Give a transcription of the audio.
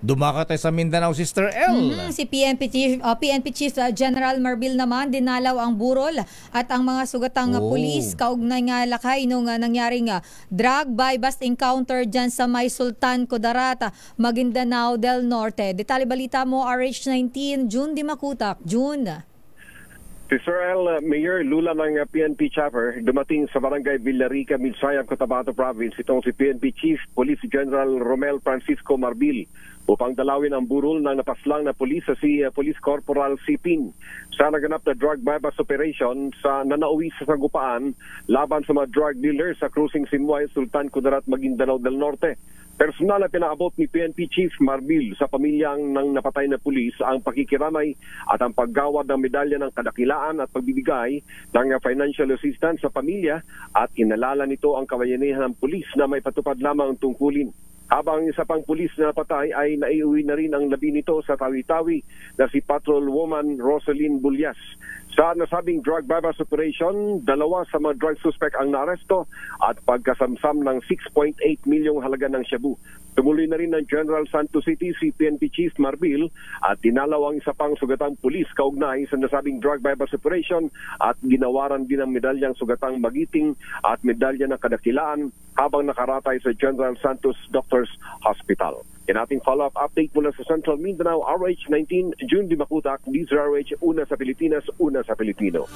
Dumaka tayo sa Mindanao, Sister L. Si PNP Chief General Marbil naman dinalaw ang burol at ang mga sugatang pulis kaugnay nga lakay nung nangyaring drug by bust encounter dyan sa May Sultan Kudarat, Maguindanao del Norte. Detalye balita mo, RH19, June Dimakutak. June. Si Sir L. Mayor Lula ng PNP chopper dumating sa barangay Villarica, Midsayag, Cotabato Province itong si PNP Chief Police General Romel Francisco Marbil upang dalawin ang burol ng napaslang na pulis si Police Corporal Sipin sa naganap na drug bypass operation sa nanauwi sa Sagupaan laban sa mga drug dealers sa cruising Simuay, Sultan Kudarat, Maguindanao del Norte. Personal na pinaabot ni PNP Chief Marbil sa pamilyang ng napatay na pulis ang pakikiramay at ang paggawad ng medalya ng kadakilaan at pagbibigay ng financial assistance sa pamilya at inalala nito ang kabayanihan ng pulis na may patupad lamang ang tungkulin. Habang isa pang pulis na napatay ay naiuwi na rin ang labi nito sa Tawi-Tawi na si Patrol Woman Rosalyn Bulyas. Sa nasabing drug bypass operation, 2 sa mga drug suspect ang naaresto at pagkasamsam ng 6.8 milyong halaga ng shabu. Tumuloy na rin ng General Santos City si PNP Chief Marbil at dinalaw ang isa pang sugatang pulis kaugnay sa nasabing drug bypass operation at ginawaran din ang medalyang sugatang magiting at medalya ng kadakilaan habang nakaratay sa General Santos Doctors Hospital. Yan ating follow-up update mula sa Central Mindanao, RH19, June Dimakutak, DZRH, una sa Pilipinas, una sa Pilipino.